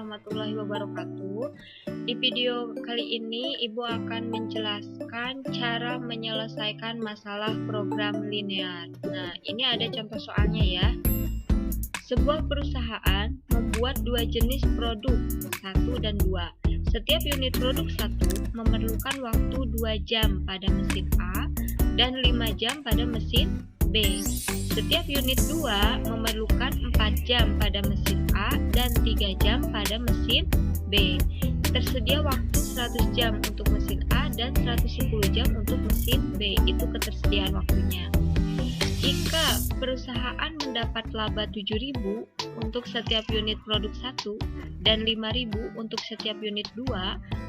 warahmatullahi wabarakatuh. Di video kali ini Ibu akan menjelaskan cara menyelesaikan masalah program linear. Nah, ini ada contoh soalnya ya. Sebuah perusahaan membuat dua jenis produk, 1 dan 2. Setiap unit produk 1 memerlukan waktu 2 jam pada mesin A dan 5 jam pada mesin B. Setiap unit 2 memerlukan 4 jam pada mesin A dan 3 jam pada mesin B. Tersedia waktu 100 jam untuk mesin A dan 110 jam untuk mesin B. Itu ketersediaan waktunya. Jika perusahaan mendapat laba 7.000 untuk setiap unit produk 1 dan 5.000 untuk setiap unit 2,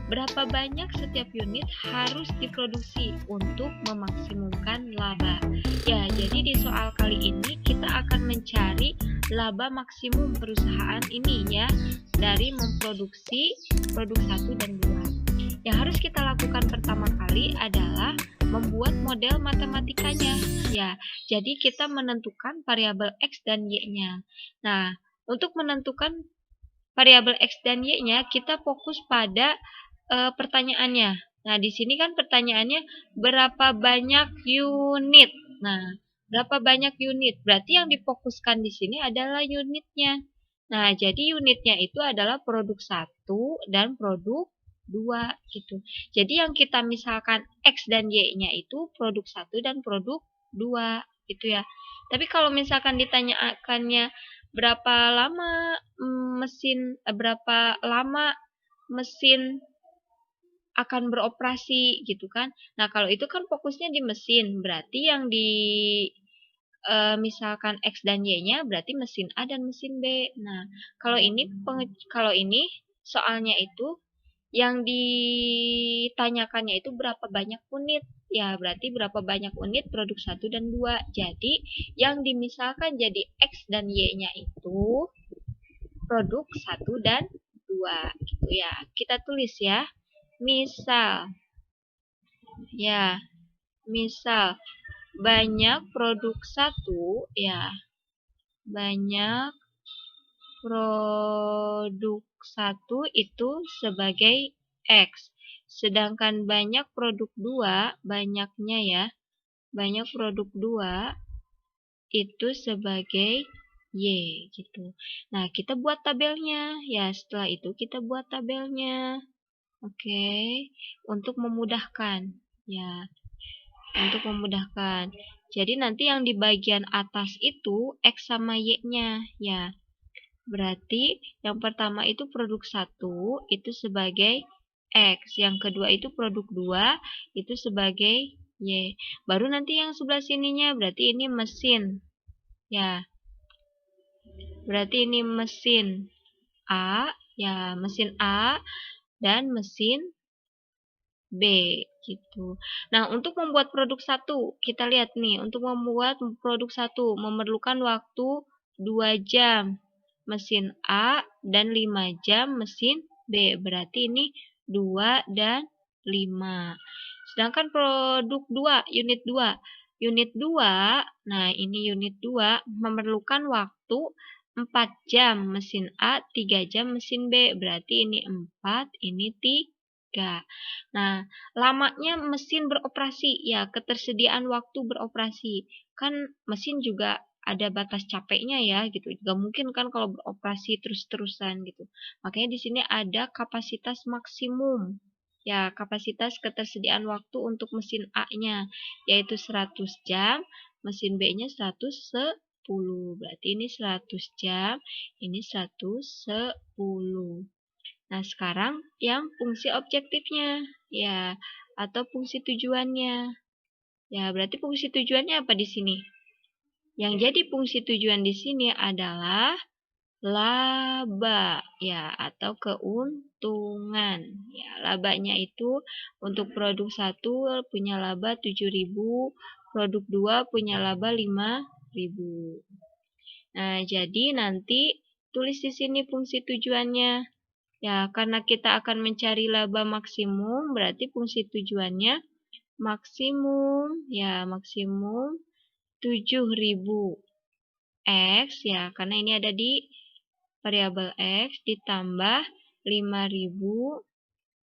berapa banyak setiap unit harus diproduksi untuk memaksimumkan laba? Ya, jadi di soal kali ini kita akan mencari laba maksimum perusahaan ini ya, dari memproduksi produk 1 dan 2. Yang harus kita lakukan pertama kali adalah membuat model matematikanya. Ya, jadi kita menentukan variabel X dan Y-nya. Nah, untuk menentukan variabel X dan Y-nya, kita fokus pada pertanyaannya. Nah, di sini kan pertanyaannya berapa banyak unit. Nah, berapa banyak unit? Berarti yang difokuskan di sini adalah unitnya. Nah, jadi unitnya itu adalah produk 1 dan produk 2 gitu. Jadi yang kita misalkan X dan Y-nya itu produk 1 dan produk 2 gitu ya. Tapi kalau misalkan ditanyakannya berapa lama mesin akan beroperasi gitu kan. Nah, kalau itu kan fokusnya di mesin, berarti yang misalkan X dan Y-nya berarti mesin A dan mesin B. Nah, kalau ini soalnya itu yang ditanyakannya itu berapa banyak unit. Ya, berarti berapa banyak unit produk 1 dan 2. Jadi, yang dimisalkan jadi X dan Y-nya itu produk 1 dan 2. Gitu ya. Kita tulis ya. Misal. Ya, misal banyak produk 1 ya. Banyak produk 1 itu sebagai X. Sedangkan banyak produk 2, banyaknya ya, banyak produk 2 itu sebagai Y gitu. Nah, kita buat tabelnya. Ya, setelah itu kita buat tabelnya. Oke, untuk memudahkan. Ya, untuk memudahkan. Jadi nanti yang di bagian atas itu X sama Y-nya. Ya, berarti yang pertama itu produk 1 itu sebagai X. Yang kedua itu produk 2 itu sebagai Y. Baru nanti yang sebelah sininya berarti ini mesin. Ya. Berarti ini mesin A. Ya, mesin A dan mesin B gitu. Nah, untuk membuat produk 1, kita lihat nih, untuk membuat produk 1 memerlukan waktu 2 jam mesin A dan 5 jam mesin B. Berarti ini 2 dan 5. Sedangkan produk 2, unit 2. Unit 2, nah ini unit 2 memerlukan waktu 4 jam mesin A, 3 jam mesin B. Berarti ini 4, ini 3. Nah, lamanya mesin beroperasi, ya ketersediaan waktu beroperasi. Kan mesin juga ada batas capeknya ya gitu. Gak mungkin kan kalau beroperasi terus-terusan gitu. Makanya di sini ada kapasitas maksimum. Ya, kapasitas ketersediaan waktu untuk mesin A-nya yaitu 100 jam, mesin B-nya 110. Berarti ini 100 jam, ini 110. Nah, sekarang yang fungsi objektifnya ya atau fungsi tujuannya. Ya, berarti fungsi tujuannya apa di sini? Yang jadi fungsi tujuan di sini adalah laba ya atau keuntungan. Ya, labanya itu untuk produk 1 punya laba 7.000, produk 2 punya laba 5.000. Nah, jadi nanti tulis di sini fungsi tujuannya. Ya, karena kita akan mencari laba maksimum, berarti fungsi tujuannya maksimum ya, maksimum 7.000 X ya, karena ini ada di variabel X ditambah 5000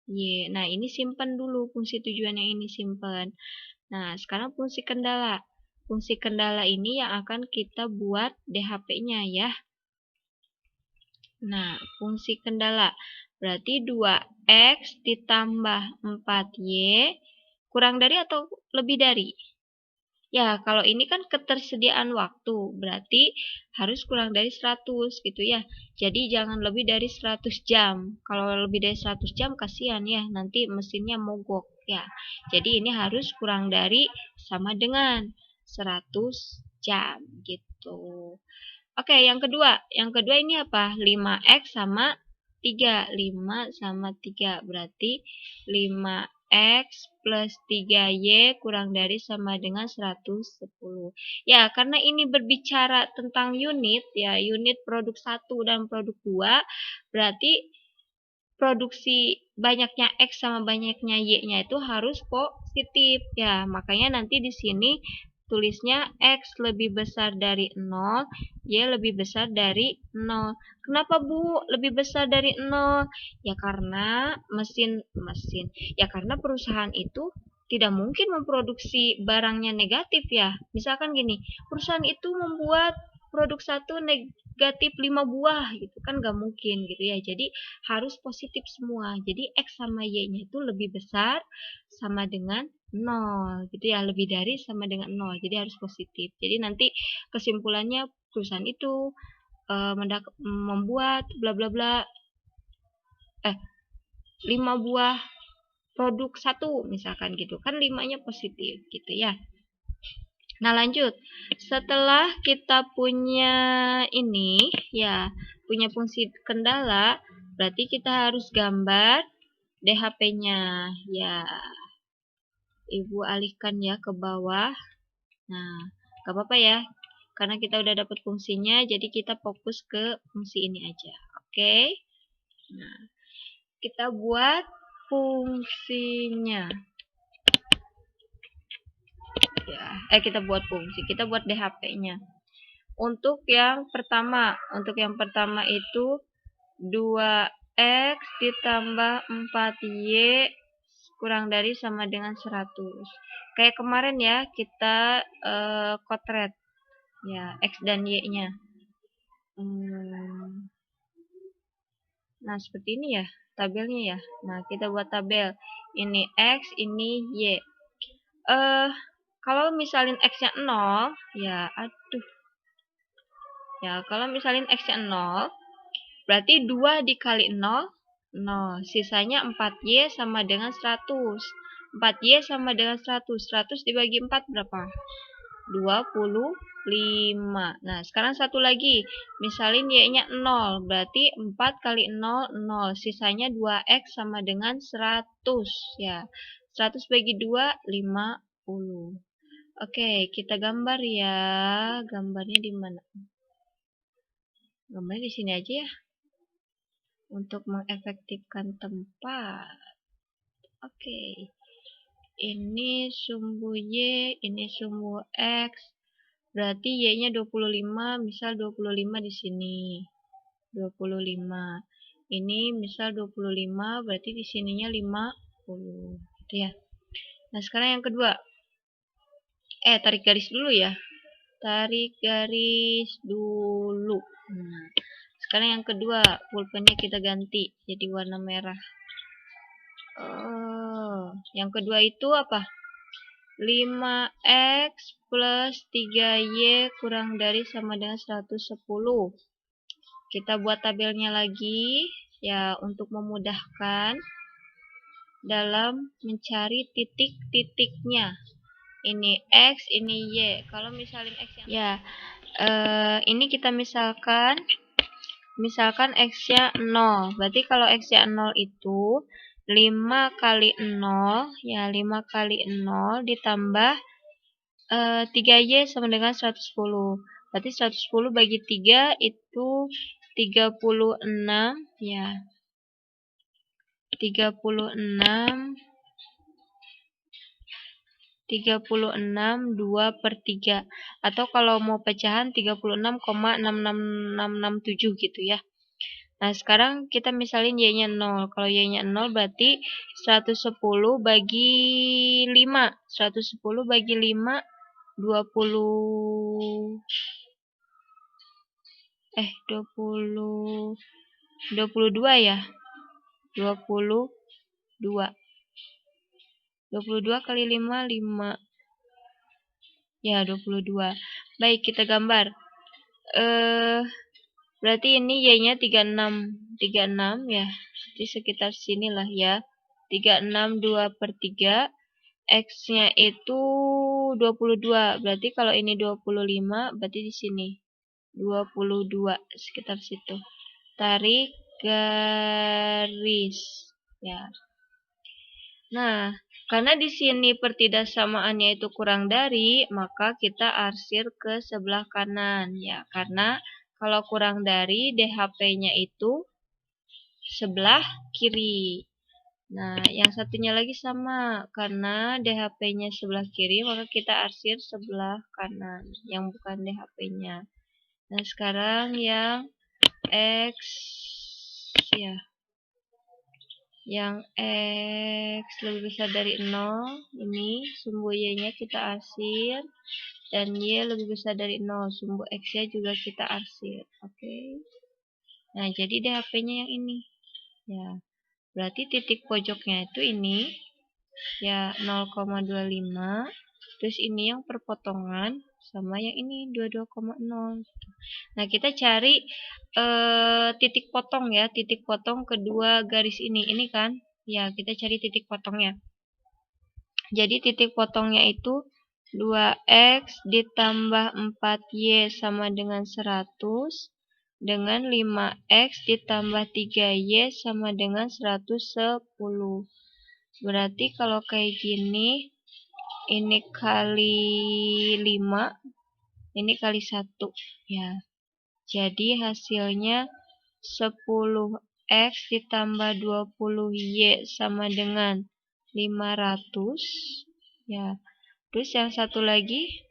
Y. Nah, ini simpan dulu fungsi tujuan yang ini simpan. Nah, sekarang fungsi kendala. Fungsi kendala ini yang akan kita buat DHP-nya ya. Nah, fungsi kendala. Berarti 2X ditambah 4Y kurang dari atau lebih dari? Ya, kalau ini kan ketersediaan waktu, berarti harus kurang dari 100 gitu ya. Jadi jangan lebih dari 100 jam. Kalau lebih dari 100 jam kasihan ya, nanti mesinnya mogok ya. Jadi ini harus kurang dari sama dengan 100 jam gitu. Oke, yang kedua. Yang kedua ini apa? 5X sama 3. 5 sama 3. Berarti 5X plus 3Y kurang dari sama dengan 110. Ya, karena ini berbicara tentang unit, ya, unit produk 1 dan produk 2, berarti produksi banyaknya X sama banyaknya Y-nya itu harus positif. Ya, makanya nanti di sini tulisnya X lebih besar dari 0, Y lebih besar dari 0. Kenapa Bu lebih besar dari 0? Ya karena ya karena perusahaan itu tidak mungkin memproduksi barangnya negatif ya. Misalkan gini, perusahaan itu membuat produk 1 negatif 5 buah gitu kan gak mungkin gitu ya. Jadi harus positif semua. Jadi X sama Y-nya itu lebih besar sama dengan 0 gitu ya, lebih dari sama dengan 0. Jadi harus positif. Jadi nanti kesimpulannya perusahaan itu membuat bla bla bla 5 buah produk 1 misalkan gitu. Kan 5-nya positif gitu ya. Nah, lanjut. Setelah kita punya ini ya, punya fungsi kendala, berarti kita harus gambar DHP-nya. Ya, Ibu alihkan ya ke bawah. Nah, gak apa-apa ya. Karena kita udah dapat fungsinya, jadi kita fokus ke fungsi ini aja. Oke? Nah, kita buat fungsinya. Ya, kita buat fungsi. Kita buat DHP-nya. Untuk yang pertama itu 2X ditambah 4Y kurang dari sama dengan 100. Kayak kemarin ya, kita kotret ya X dan Y-nya. Nah, seperti ini ya tabelnya ya. Nah, kita buat tabel. Ini X, ini Y. Kalau misalin X-nya 0, ya aduh. Ya, kalau misalin X-nya 0, berarti 2 dikali 0, 0. Sisanya 4Y sama dengan 100. 4Y sama dengan 100. 100 dibagi 4 berapa? 25. Nah, sekarang satu lagi. Misalin Y-nya 0. Berarti 4 kali 0, 0. Sisanya 2X sama dengan 100. Ya, 100 bagi 2, 50. Oke, kita gambar ya. Gambarnya di mana? Gambarnya di sini aja ya. Untuk mengefektifkan tempat. Oke. Ini sumbu Y, ini sumbu X. Berarti Y-nya 25, misal 25 di sini. 25. Ini misal 25, berarti di sininya 50. Gitu ya. Nah, sekarang yang kedua. Tarik garis dulu ya. Tarik garis dulu. Nah, sekarang yang kedua, pulpennya kita ganti jadi warna merah. Yang kedua itu apa? 5X plus 3Y kurang dari sama dengan 110. Kita buat tabelnya lagi ya untuk memudahkan dalam mencari titik-titiknya. Ini X, ini Y. Kalau misalin X yang ya, ini kita misalkan X-nya 0. Berarti kalau X-nya 0 itu 5 kali 0, ya 5 kali 0 ditambah 3Y sama dengan 110. Berarti 110 bagi 3 itu 36, ya. 36 2/3. Atau kalau mau pecahan 36,66667 gitu ya. Nah, sekarang kita misalin Y-nya 0. Kalau Y-nya 0 berarti 110 bagi 5. 110 bagi 5, 22 ya. 22. 22 kali 5, 5. Ya, 22. Baik, kita gambar. Berarti ini Y-nya 36. 36 ya. Di sekitar sinilah ya. 36, 2/3. X-nya itu 22. Berarti kalau ini 25, berarti di sini 22, sekitar situ. Tarik garis. Ya. Nah, karena di sini pertidaksamaannya itu kurang dari, maka kita arsir ke sebelah kanan. Ya, karena kalau kurang dari, DHP-nya itu sebelah kiri. Nah, yang satunya lagi sama. Karena DHP-nya sebelah kiri, maka kita arsir sebelah kanan, yang bukan DHP-nya. Nah, sekarang yang X, ya. Yang X lebih besar dari 0, ini sumbu Y-nya kita arsir. Dan Y lebih besar dari 0, sumbu X-nya juga kita arsir. Oke. Nah, jadi DHP-nya yang ini. Ya. Berarti titik pojoknya itu ini. Ya, 0,25. Terus ini yang perpotongan sama yang ini 22,0. Nah, kita cari titik potong ya, titik potong kedua garis ini. Ini kan? Ya, kita cari titik potongnya. Jadi titik potongnya itu 2X ditambah 4Y sama dengan 100 dengan 5X ditambah 3Y sama dengan 110. Berarti kalau kayak gini, ini kali 5, ini kali 1. Ya. Jadi hasilnya 10X ditambah 20Y sama dengan 500. Ya. Terus yang satu lagi,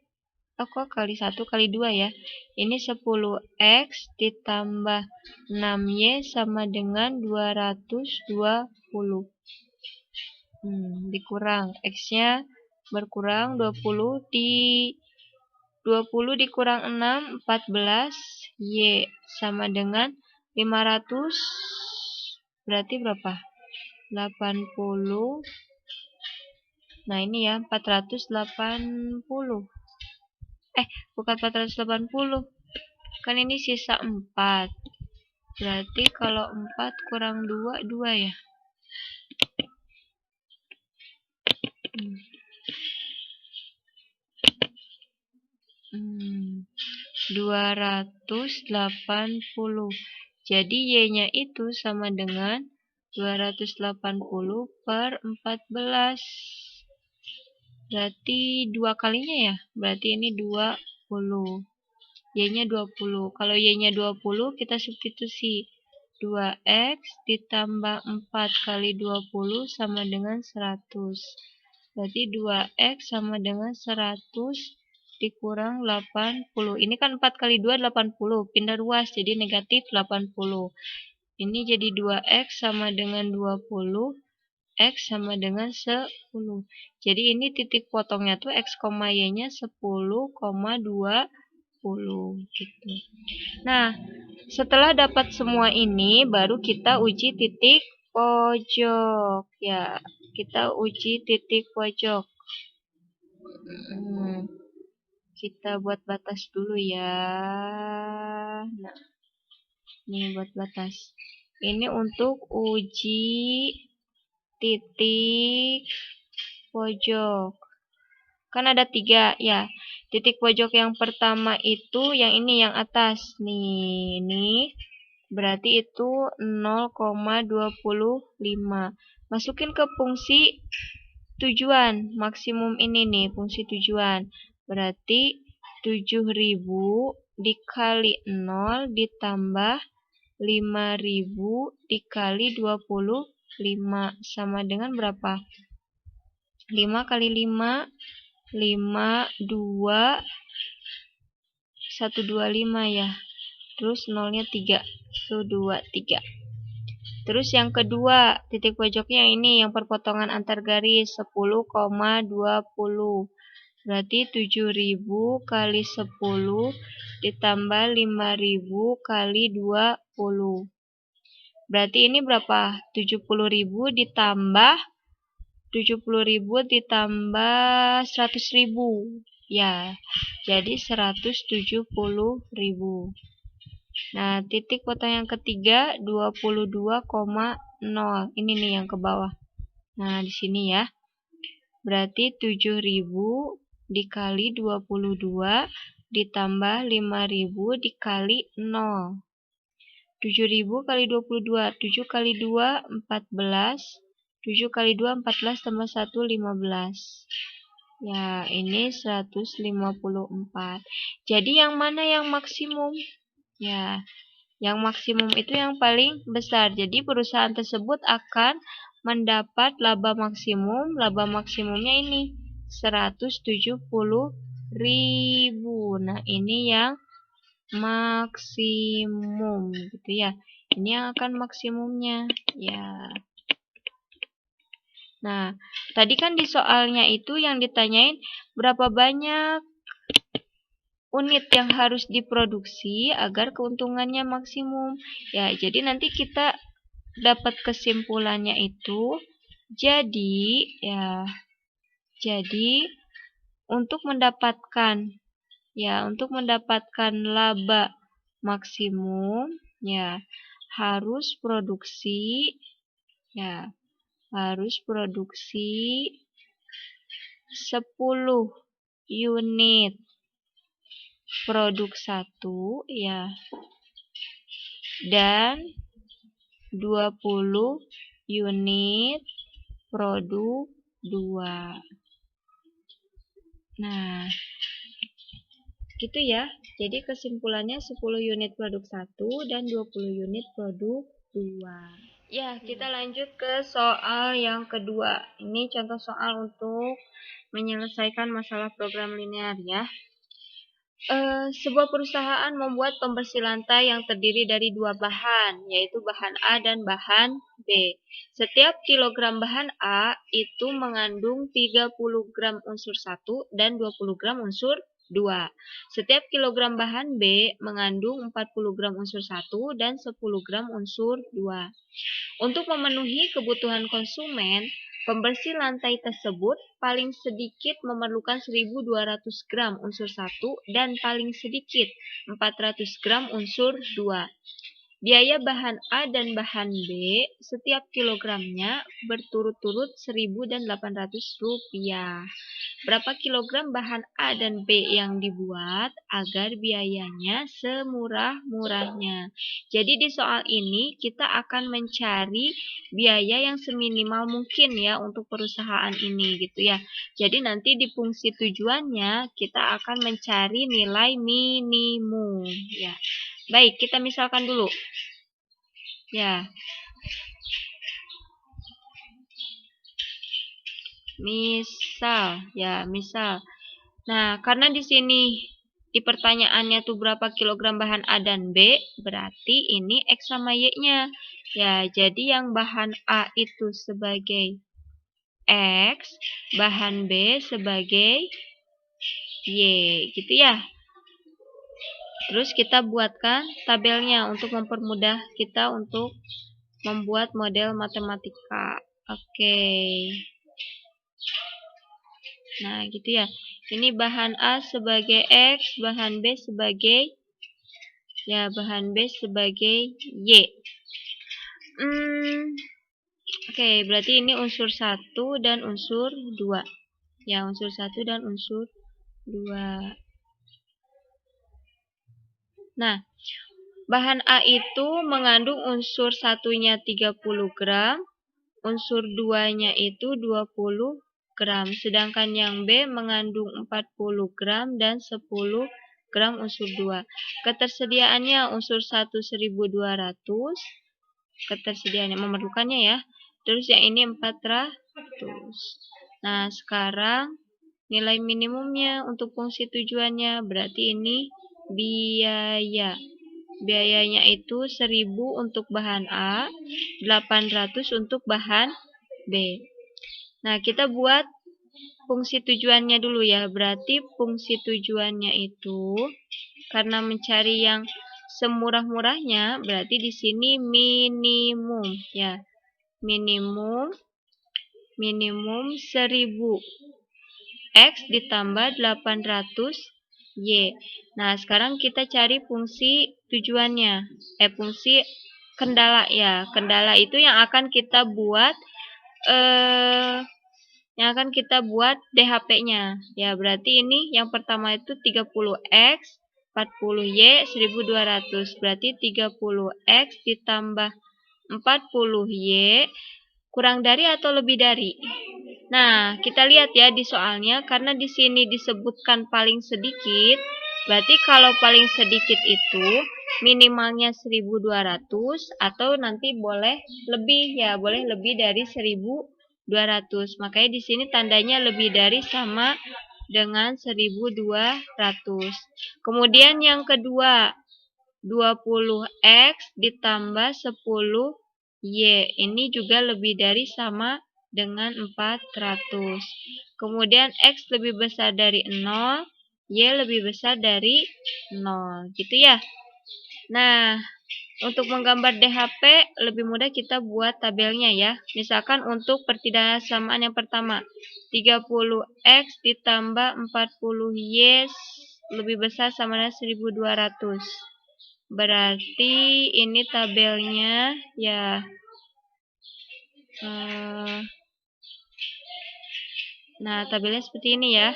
kok kali 1 kali 2 ya. Ini 10X ditambah 6Y sama dengan 220. Dikurang. X-nya berkurang 20 dikurang 6, 14. Y sama dengan 500. Berarti berapa? 80. Nah, ini ya 480. Bukan 480. Kan ini sisa 4. Berarti kalau 4 kurang 2, 2 ya. 280. Jadi Y-nya itu sama dengan 280 per 14. Berarti 2 kalinya ya. Berarti ini 20. Y-nya 20. Kalau Y-nya 20, kita substitusi. 2X ditambah 4 kali 20 sama dengan 100. Berarti 2X sama dengan 100 dikurang 80. Ini kan 4 kali 2, 80. Pindah ruas, jadi negatif 80. Ini jadi 2X sama dengan 20. X sama dengan 10. Jadi ini titik potongnya tuh X, Y-nya 10,20 gitu. Nah, setelah dapat semua ini, baru kita uji titik pojok. Ya, kita uji titik pojok. Kita buat batas dulu ya. Nah, ini buat batas. Ini untuk uji titik pojok. Kan ada 3 ya. Titik pojok yang pertama itu yang ini, yang atas. Nih, ini berarti itu 0,25. Masukin ke fungsi tujuan. Maksimum ini nih, fungsi tujuan. Berarti 7.000 dikali 0 ditambah 5.000 dikali 25 sama dengan berapa? 5 kali 5, 5, 2, 125 ya. terus nolnya 3. 1, 2, 3. Terus yang kedua, titik pojoknya ini yang perpotongan antar garis 10,20. Berarti 7.000 kali 10 ditambah 5.000 kali 20. Berarti ini berapa? 70.000 ditambah 100.000. Ya, jadi 170.000. Nah, titik potong yang ketiga 22,0. Ini nih yang ke bawah. Nah, di sini ya. Berarti 7.000 dikali 22 ditambah 5.000 dikali 0. 7.000 kali 22. 7 kali 2, 14. 7 kali 2, 14 tambah 1, 15. Ya, ini 154. Jadi yang mana yang maksimum? Ya, yang maksimum itu yang paling besar. Jadi perusahaan tersebut akan mendapat laba maksimum. Laba maksimumnya ini 170.000. Nah, ini yang maksimum gitu ya. Ini yang akan maksimumnya. Ya. Nah, tadi kan di soalnya itu yang ditanyain berapa banyak unit yang harus diproduksi agar keuntungannya maksimum. Ya, jadi nanti kita dapat kesimpulannya itu jadi untuk mendapatkan laba maksimum ya harus produksi 10 unit produk 1 ya dan 20 unit produk 2. Nah, gitu ya. Jadi kesimpulannya 10 unit produk 1 dan 20 unit produk 2. Ya, kita lanjut ke soal yang kedua. Ini contoh soal untuk menyelesaikan masalah program linear ya. Sebuah perusahaan membuat pembersih lantai yang terdiri dari 2 bahan, yaitu bahan A dan bahan B. Setiap kilogram bahan A itu mengandung 30 gram unsur 1 dan 20 gram unsur 2. Setiap kilogram bahan B mengandung 40 gram unsur 1 dan 10 gram unsur 2. Untuk memenuhi kebutuhan konsumen, pembersih lantai tersebut paling sedikit memerlukan 1.200 gram unsur 1 dan paling sedikit 400 gram unsur 2. Biaya bahan A dan bahan B setiap kilogramnya berturut-turut Rp1.800. Berapa kilogram bahan A dan B yang dibuat agar biayanya semurah-murahnya? Jadi di soal ini kita akan mencari biaya yang seminimal mungkin ya untuk perusahaan ini gitu ya. Jadi nanti di fungsi tujuannya kita akan mencari nilai minimum ya. Baik, kita misalkan dulu. Ya. Misal. Nah, karena di sini di pertanyaannya tuh berapa kilogram bahan A dan B, berarti ini X sama Y-nya. Ya, jadi yang bahan A itu sebagai X, bahan B sebagai Y, gitu ya. Terus kita buatkan tabelnya untuk mempermudah kita untuk membuat model matematika. Oke. Nah, gitu ya. Ini bahan A sebagai X, bahan B sebagai Y. Oke, berarti ini unsur 1 dan unsur 2. Ya, unsur 1 dan unsur 2. Nah, bahan A itu mengandung unsur 1-nya 30 gram, unsur 2-nya itu 20 gram, sedangkan yang B mengandung 40 gram dan 10 gram unsur 2. Ketersediaannya unsur 1 1.200, ketersediaannya memerlukannya ya. Terus yang ini 400. Nah, sekarang nilai minimumnya untuk fungsi tujuannya berarti ini biaya. Biayanya itu 1.000 untuk bahan A, 800 untuk bahan B. Nah, kita buat fungsi tujuannya dulu ya. Berarti fungsi tujuannya itu karena mencari yang semurah-murahnya, berarti di sini minimum ya. Minimum 1.000 X ditambah 800 Y. Nah, sekarang kita cari fungsi tujuannya. Fungsi kendala ya. Kendala itu yang akan kita buat DHP-nya. Ya, berarti ini yang pertama itu 30X, 40Y, 1.200. Berarti 30X ditambah 40Y kurang dari atau lebih dari? Nah, kita lihat ya di soalnya, karena di sini disebutkan paling sedikit, berarti kalau paling sedikit itu minimalnya 1.200 atau nanti boleh lebih ya, boleh lebih dari 1.200. Makanya di sini tandanya lebih dari sama dengan 1.200. Kemudian yang kedua, 20X ditambah 10Y. Ini juga lebih dari sama dengan 400. Kemudian X lebih besar dari 0, Y lebih besar dari 0. Gitu ya. Nah, untuk menggambar DHP lebih mudah kita buat tabelnya ya. Misalkan untuk pertidaksamaan yang pertama, 30X ditambah 40Y lebih besar sama dengan 1.200. Berarti ini tabelnya ya. Nah, tabelnya seperti ini ya.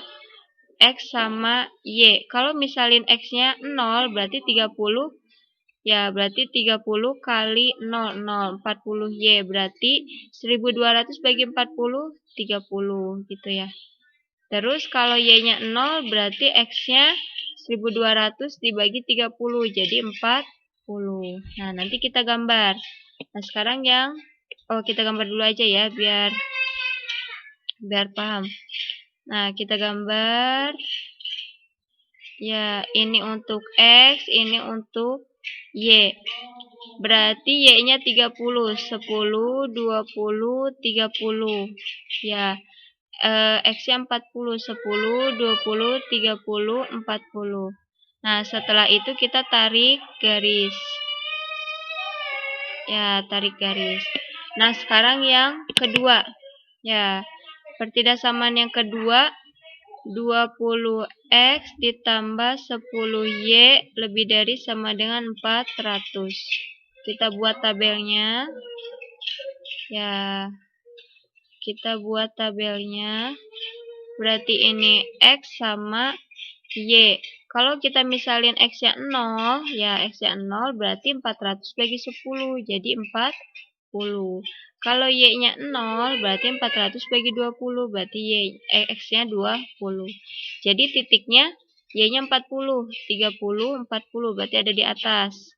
X sama Y. Kalau misalin X-nya 0, berarti 30. Ya, berarti 30 kali 0, 40Y. Berarti 1.200 bagi 40, 30. Gitu ya. Terus kalau Y-nya 0, berarti X-nya 1.200 dibagi 30. Jadi 40. Nah, nanti kita gambar. Nah, sekarang kita gambar dulu aja ya, biar paham. Nah, kita gambar. Ya, ini untuk X, ini untuk Y. Berarti Y-nya 30. 10, 20, 30. Ya, X-nya 40. 10, 20, 30, 40. Nah, setelah itu kita tarik garis. Ya, tarik garis. Nah, sekarang yang kedua. Ya, pertidaksamaan yang kedua, 20X ditambah 10Y lebih dari sama dengan 400. Kita buat tabelnya. Ya, kita buat tabelnya. Berarti ini X sama Y. Kalau kita misalin X-nya 0, ya X-nya 0 berarti 400 bagi 10, jadi 40. Kalau Y-nya 0, berarti 400 bagi 20, berarti X-nya 20. Jadi titiknya Y-nya 40, 30, 40, berarti ada di atas.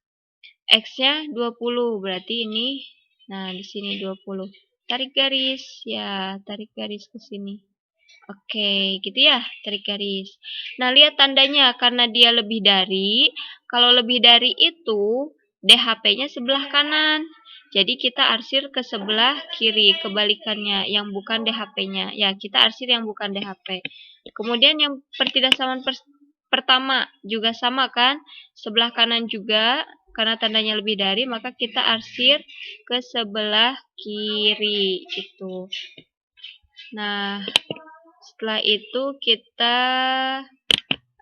X-nya 20, berarti ini, nah di sini 20. Tarik garis, ya tarik garis ke sini. Oke, gitu ya, tarik garis. Nah, lihat tandanya, karena dia lebih dari, kalau lebih dari itu, DHP-nya sebelah kanan. Jadi, kita arsir ke sebelah kiri, kebalikannya, yang bukan DHP-nya. Ya, kita arsir yang bukan DHP. Kemudian yang pertidaksamaan pertama, juga sama kan? Sebelah kanan juga, karena tandanya lebih dari, maka kita arsir ke sebelah kiri, gitu. Nah, setelah itu kita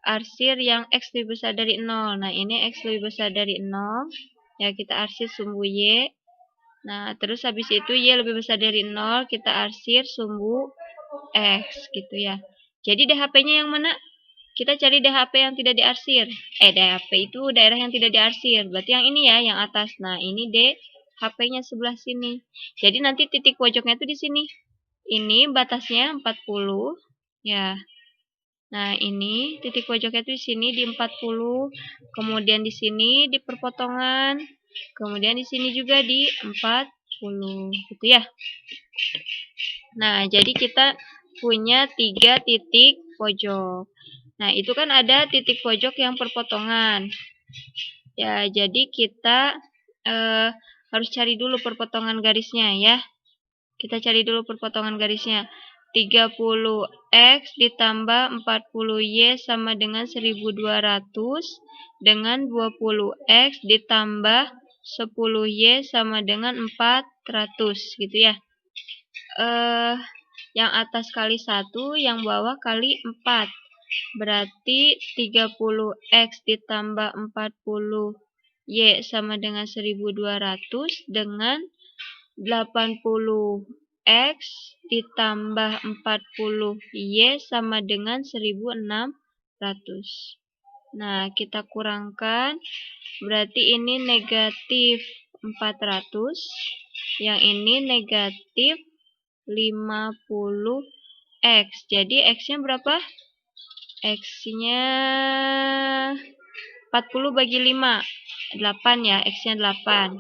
arsir yang X lebih besar dari 0. Nah, ini X lebih besar dari 0. Ya, kita arsir sumbu Y. Nah, terus habis itu Y lebih besar dari 0. Kita arsir sumbu X. Gitu ya. Jadi DHP-nya yang mana? Kita cari DHP yang tidak diarsir. DHP itu daerah yang tidak diarsir. Berarti yang ini ya, yang atas. Nah, ini DHP-nya sebelah sini. Jadi nanti titik pojoknya itu di sini. Ini batasnya 40. Ya. Nah, ini titik pojoknya itu di sini di 40, kemudian di sini di perpotongan, kemudian di sini juga di 40, gitu ya. Nah, jadi kita punya 3 titik pojok. Nah, itu kan ada titik pojok yang perpotongan. Ya, jadi kita harus cari dulu perpotongan garisnya ya. Kita cari dulu perpotongan garisnya. 30x ditambah 40y sama dengan 1200 dengan 20x ditambah 10y sama dengan 400 gitu ya. Yang atas kali 1, yang bawah kali 4. Berarti 30x ditambah 40y sama dengan 1200 dengan 80x ditambah 40y sama dengan 1600. Nah, kita kurangkan. Berarti ini negatif 400. Yang ini negatif 50x. Jadi x-nya berapa? X-nya 40 bagi 5. 8 ya, x-nya 8.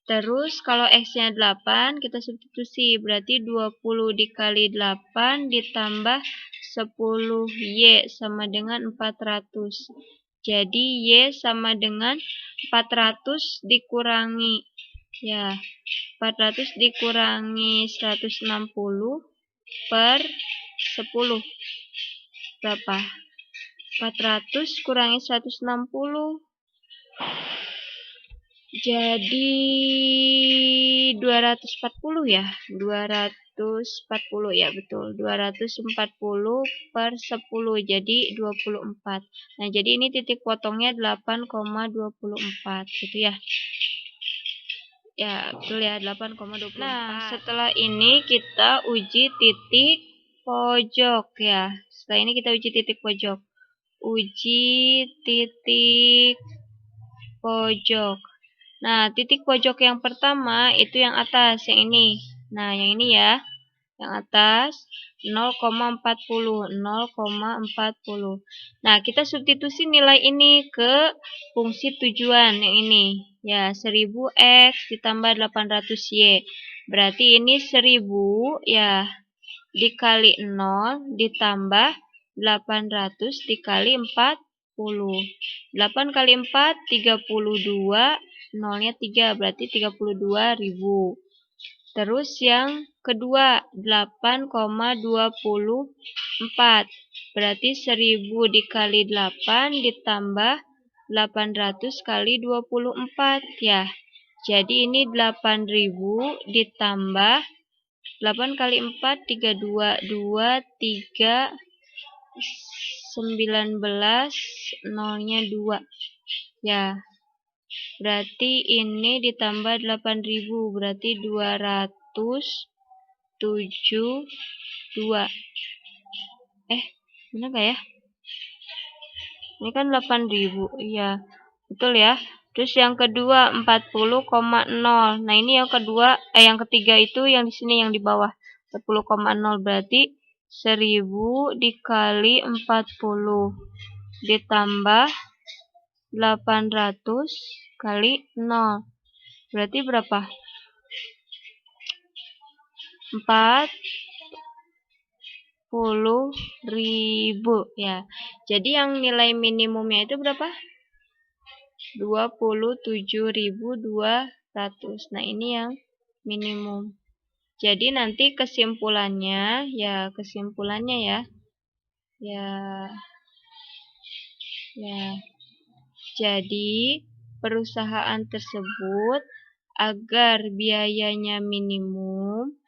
Terus kalau x-nya 8, kita substitusi. Berarti 20 dikali 8 ditambah 10y sama dengan 400. Jadi y sama dengan 400 dikurangi. Ya, 400 dikurangi 160 per 10. Berapa? 400 kurangi 160. Jadi 240 ya. 240 ya, betul. 240 per 10 jadi 24. Nah, jadi ini titik potongnya 8,24 gitu ya. Ya, betul ya, 8,24. Nah, setelah ini kita uji titik pojok ya. Setelah ini kita uji titik pojok. Uji titik pojok. Nah, titik pojok yang pertama itu yang atas, yang ini. Nah, yang ini ya. Yang atas 0,40. 0,40. Nah, kita substitusi nilai ini ke fungsi tujuan yang ini. Ya, 1000x ditambah 800y. Berarti ini 1000 ya dikali 0 ditambah 800 dikali 40. 8 kali 4, 32. Nolnya 3, berarti 32.000. Terus yang kedua, 8,24. Berarti 1000 dikali 8 ditambah 800 kali 24 ya. Jadi ini 8.000 ditambah 8 kali 4, 32, 2, 3, 19, nolnya 2. Ya, berarti ini ditambah 8.000, berarti 272. Benar nggak ya? Ini kan 8.000, iya. Betul ya. Terus yang kedua 40,0. Nah, ini yang kedua, yang ketiga itu yang di sini yang di bawah. 40,0 berarti 1000 dikali 40 ditambah 800 kali 0. Berarti berapa? 40.000 ya. Jadi yang nilai minimumnya itu berapa? 27.200. Nah, ini yang minimum. Jadi nanti kesimpulannya ya. Jadi perusahaan tersebut agar biayanya minimum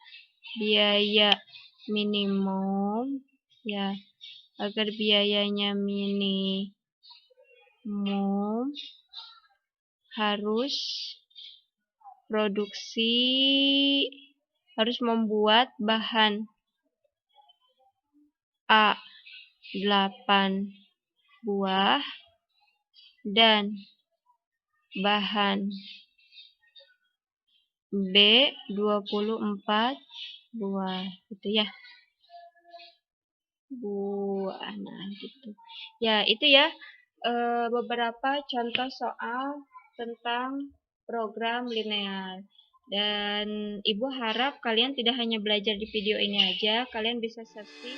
ya, agar biayanya minimum harus membuat bahan A 8 buah dan bahan B 24 buah gitu ya. Nah, gitu. Ya, itu ya beberapa contoh soal tentang program linear. Dan Ibu harap kalian tidak hanya belajar di video ini aja, kalian bisa searching